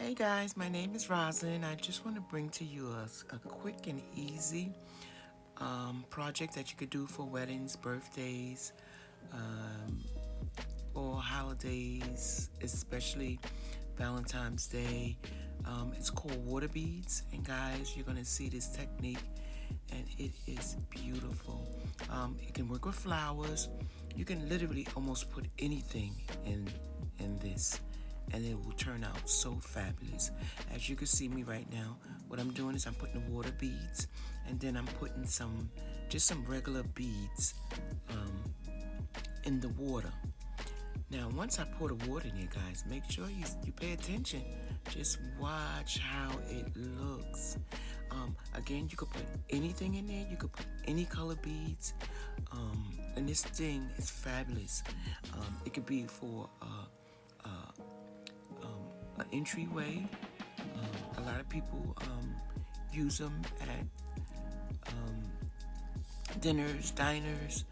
Hey guys, my name is Roslyn. I just want to bring to you a quick and easy project that you could do for weddings, birthdays, um, or holidays, especially Valentine's Day. It's called water beads, and guys, you're gonna see this technique, and it is beautiful. You can work with flowers. You can literally almost put anything in this, and it will turn out so fabulous. As you can see me right now, what I'm doing is I'm putting the water beads, and then I'm putting just some regular beads in the water. Now, once I pour the water in here, guys, make sure you pay attention. Just watch how it looks. Again, you could put anything in there. You could put any color beads. And this thing is fabulous. It could be for an entryway. A lot of people use them at dinners, diners,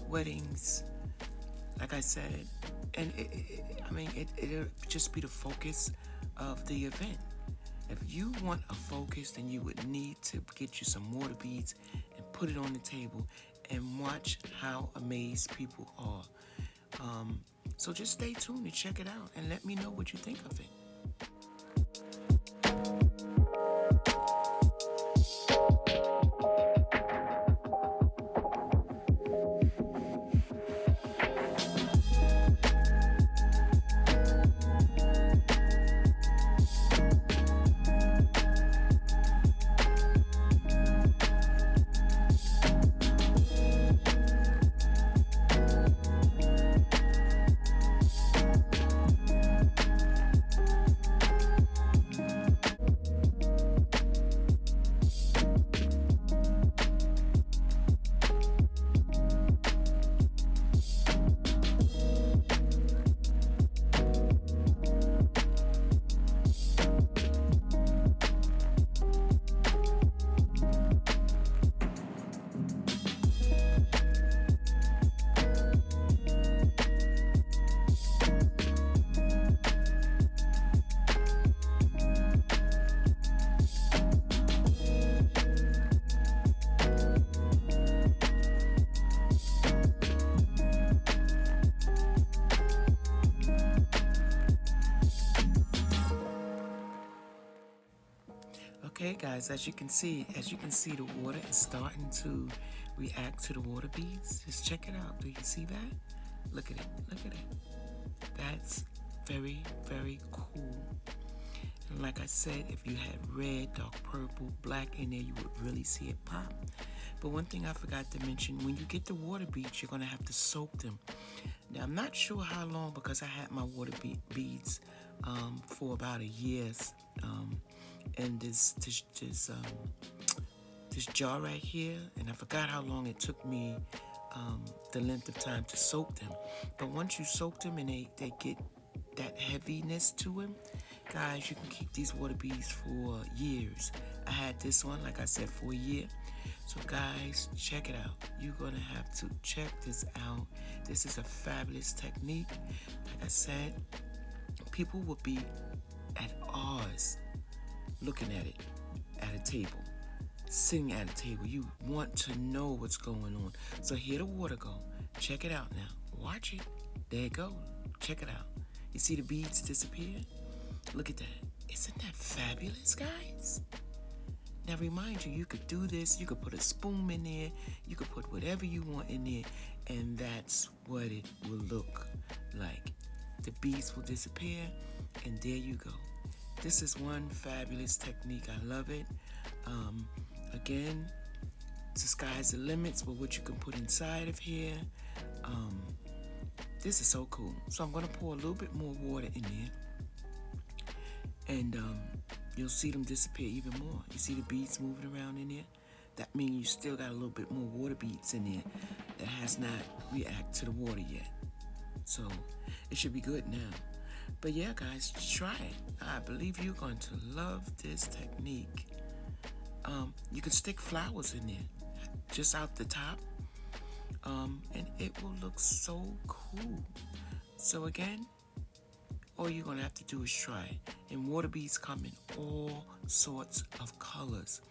weddings. Like I said, and it'll just be the focus of the event. If you want a focus, then you would need to get you some water beads and put it on the table and watch how amazed people are. So just stay tuned and check it out and let me know what you think of it. Okay, guys, as you can see, the water is starting to react to the water beads. Just check it out. Do you see that? Look at it. Look at it. That's very, very cool. And like I said, if you had red, dark purple, black in there, you would really see it pop. But one thing I forgot to mention, when you get the water beads, you're going to have to soak them. Now, I'm not sure how long because I had my water beads for about a year. And this jar right here, and I forgot how long it took me the length of time to soak them. But once you soak them and they get that heaviness to them, guys, you can keep these water beads for years. I had this one, like I said, for a year. So guys, check it out. You're gonna have to check this out. This is a fabulous technique. Like I said, people will be at odds looking at it at a table, sitting at a table. You want to know what's going on. So here the water go. Check it out now. Watch it. There it go. Check it out. You see the beads disappear? Look at that. Isn't that fabulous, guys? Now remind you, you could do this. You could put a spoon in there. You could put whatever you want in there, and that's what it will look like. The beads will disappear, and there you go. This is one fabulous technique. I love it. Again, the sky's the limits with what you can put inside of here. This is so cool. So I'm going to pour a little bit more water in there. And you'll see them disappear even more. You see the beads moving around in there? That means you still got a little bit more water beads in there that has not reacted to the water yet. So it should be good now. But yeah, guys, try it. I believe you're going to love this technique. You can stick flowers in there, just out the top, and it will look so cool. So again, all you're gonna have to do is try it. And water beads come in all sorts of colors: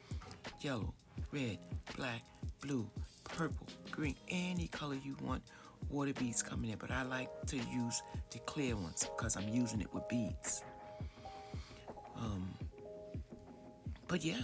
yellow, red, black, blue, purple, green, any color you want. Water beads coming in, but I like to use the clear ones because I'm using it with beads. But yeah,